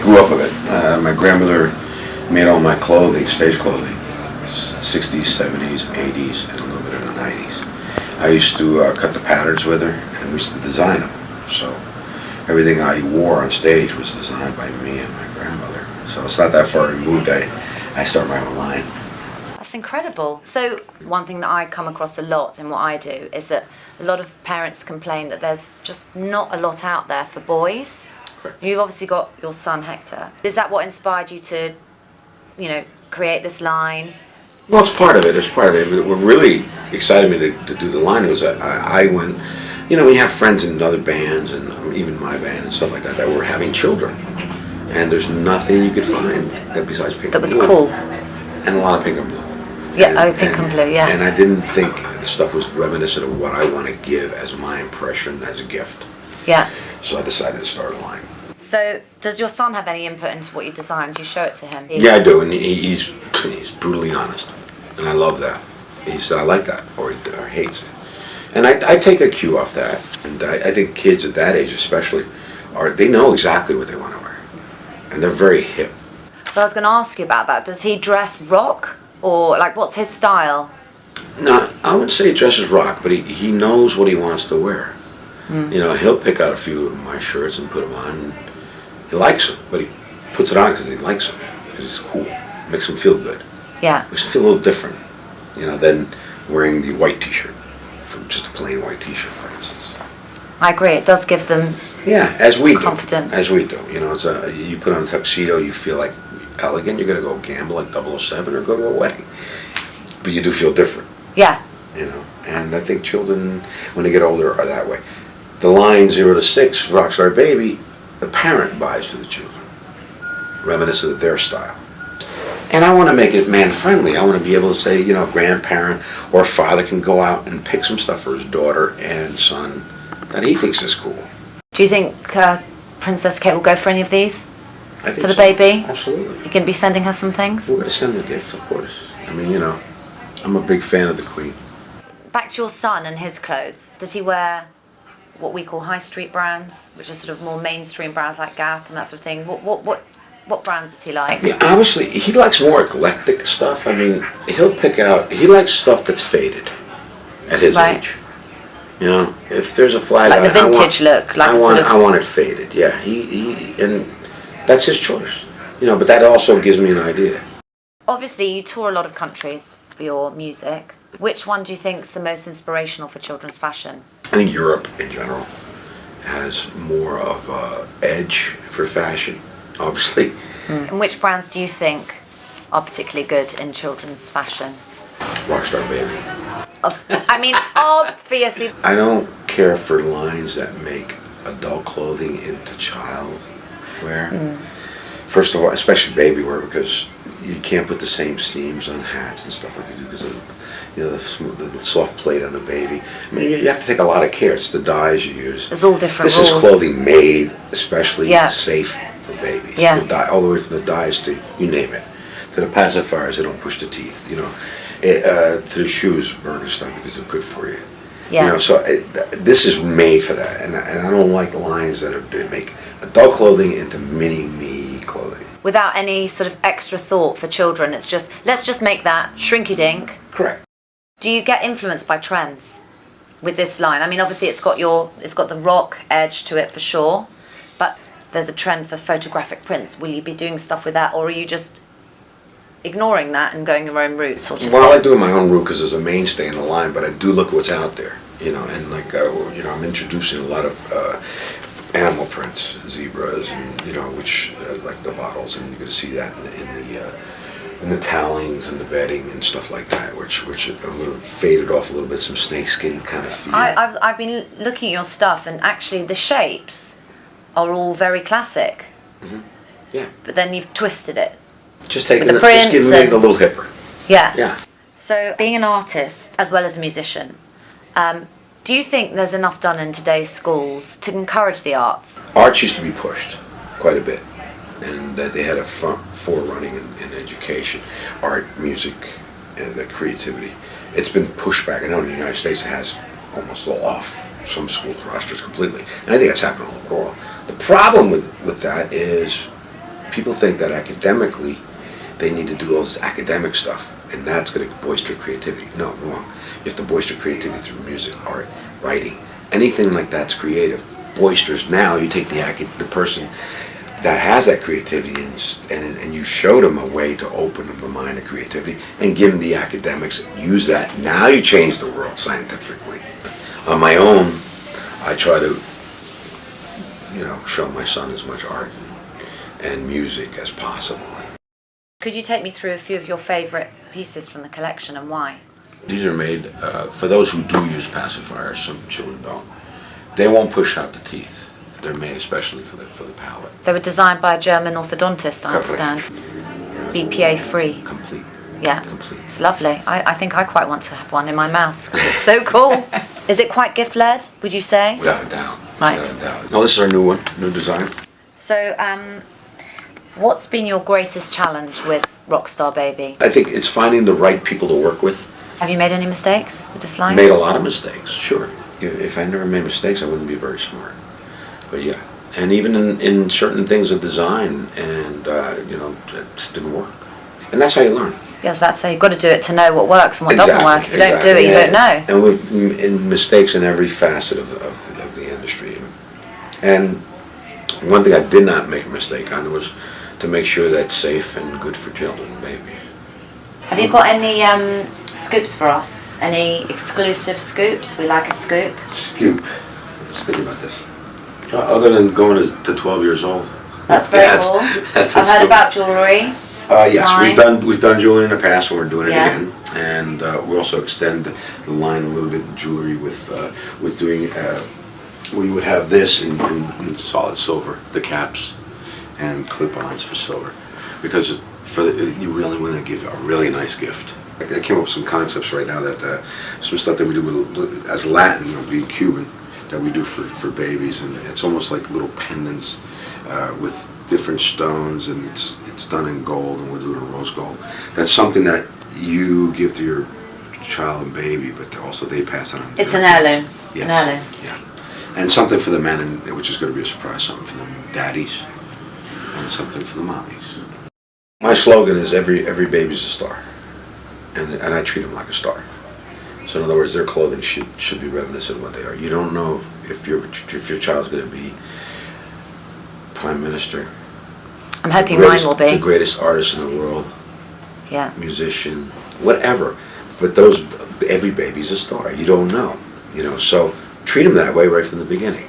grew up with it. My grandmother made all my clothing, stage clothing, 60s, 70s, 80s, and a little bit of the 90s. I used to cut the patterns with her, and we used to design them. So everything I wore on stage was designed by me and my grandmother. So it's not that far removed. I start my own line. That's incredible. So one thing that I come across a lot in what I do is that a lot of parents complain that there's just not a lot out there for boys. Correct. You've obviously got your son Hector. Is that what inspired you to, create this line? Well, it's part of it. It's part of it. What really excited me to do the line was that I went, when you have friends in other bands and even my band and stuff like that were having children, and there's nothing you could find that besides pink That and was blue. cool. And a lot of pink and blue. Yeah, pink and blue, yes. And I didn't think the stuff was reminiscent of what I want to give as my impression as a gift. Yeah. So I decided to start a line. So does your son have any input into what you designed? Do you show it to him? Yeah, I do, and he's brutally honest, and I love that. He said, I like that, or hates it. And I take a cue off that, and I think kids at that age especially, they know exactly what they want to wear, and they're very hip. But I was going to ask you about that. Does he dress rock, or what's his style? No, I wouldn't say he dresses rock, but he knows what he wants to wear. He'll pick out a few of my shirts and put them on. And he likes them, but he puts it on because he likes them, because it's cool. Makes him feel good. Yeah. Makes him feel a little different, than wearing the white T-shirt, from just a plain white T-shirt, for instance. I agree. It does give them as we do. confidence. As we do. You put on a tuxedo, you feel like elegant. You're going to go gamble like 007 or go to a wedding, but you do feel different. Yeah. And I think children, when they get older, are that way. The line 0 to 6, Rockstar Baby, the parent buys for the children, reminiscent of their style. And I want to make it man-friendly. I want to be able to say, grandparent or father can go out and pick some stuff for his daughter and son that he thinks is cool. Do you think Princess Kate will go for any of these? I think for the so. baby? Absolutely. You're going to be sending her some things? We're going to send him a gift, of course. I'm a big fan of the Queen. Back to your son and his clothes. Does he wear what we call high street brands, which are sort of more mainstream brands like Gap and that sort of thing? What brands does he like? Yeah, obviously, he likes more eclectic stuff. He'll pick out, he likes stuff that's faded at his age. If there's a flag like the vintage look, I want it faded. Yeah, and that's his choice. But that also gives me an idea. Obviously, you tour a lot of countries for your music. Which one do you think is the most inspirational for children's fashion? I think Europe in general has more of an edge for fashion, obviously. And which brands do you think are particularly good in children's fashion? Rockstar Baby. Obviously. I don't care for lines that make adult clothing into child wear. First of all, especially baby wear, because you can't put the same seams on hats and stuff like you do because of the soft plate on the baby. You have to take a lot of care. It's the dyes you use. There's all different rules. This is clothing made especially safe for babies. Yeah. The dye, all the way from the dyes to you name it, to the pacifiers that don't push the teeth. To the shoes, burger stuff because they're good for you. Yeah. This is made for that, and I don't like lines that make adult clothing into mini me clothing. Without any sort of extra thought for children, it's just let's just make that shrinky-dink. Correct. Do you get influenced by trends with this line? Obviously it's got the rock edge to it for sure, but there's a trend for photographic prints. Will you be doing stuff with that, or are you just ignoring that and going your own route, sort of? Well, I do my own route because there's a mainstay in the line, but I do look at what's out there, and I'm introducing a lot of animal prints, zebras, and which like the bottles, and you're going to see that in the towelings and the bedding and stuff like that, which I'm going to fade it off a little bit, some snakeskin kind of feel. I've been looking at your stuff, and actually the shapes are all very classic. Mm-hmm. Yeah. But then you've twisted it. Just taking the prints, just giving it a little hipper. Yeah. Yeah. So being an artist as well as a musician, do you think there's enough done in today's schools to encourage the arts? Arts used to be pushed quite a bit, and they had a forerunning in education, art, music, and creativity. It's been pushed back. I know in the United States it has almost all off some schools' rosters completely, and I think that's happening all over the world. The problem with that is people think that academically they need to do all this academic stuff, and that's going to bolster creativity. No, wrong. You have to bolster creativity through music, art, writing, anything like that's creative. Boisters. Now you take the person that has that creativity and you show them a way to open the mind of creativity and give them the academics. Use that. Now you change the world scientifically. On my own, I try to, show my son as much art and music as possible. Could you take me through a few of your favourite pieces from the collection and why? These are made for those who do use pacifiers. Some children don't. They won't push out the teeth. They're made especially for the palate. They were designed by a German orthodontist, I understand. BPA free. Complete. Yeah. Complete. It's lovely. I think I quite want to have one in my mouth because it's so cool. Is it quite gift-led, would you say? Without a doubt. Right. Without a doubt. No, this is our new one, new design. So, what's been your greatest challenge with Rockstar Baby? I think it's finding the right people to work with. Have you made any mistakes with this line? Made a lot of mistakes, sure. If I never made mistakes, I wouldn't be very smart. But yeah, and even in certain things of design, and it just didn't work. And that's how you learn. Yeah, I was about to say, you've got to do it to know what works and what doesn't work. If you don't do it, you don't know. And with mistakes in every facet of the industry. And one thing I did not make a mistake on was to make sure that's safe and good for children and babies. Have you got any scoops for us? Any exclusive scoops? We like a scoop. Scoop. Let's think about this. Other than going to 12 years old. That's very cool. That's I've heard about jewellery. Yes, we've done jewelry in the past, and we're doing it again. And we also extend the line a little bit in jewelry with doing. We would have this in solid silver, the caps, and clip-ons for silver, because you really want to give a really nice gift. I came up with some concepts right now that some stuff that we do as Latin, being Cuban, that we do for babies, and it's almost like little pendants with different stones, and it's done in gold, and we're doing rose gold. That's something that you give to your child and baby, but also they pass on. It's an heirloom. Yes. An heirloom. Yeah. And something for the men, which is going to be a surprise. Something for the daddies, and something for the mommies. My slogan is every baby's a star, and I treat them like a star. So in other words, their clothing should be reminiscent of what they are. You don't know if your child's going to be Prime Minister. I'm hoping mine will be the greatest artist in the world. Yeah. Musician, whatever. But every baby's a star. You don't know. So treat them that way right from the beginning.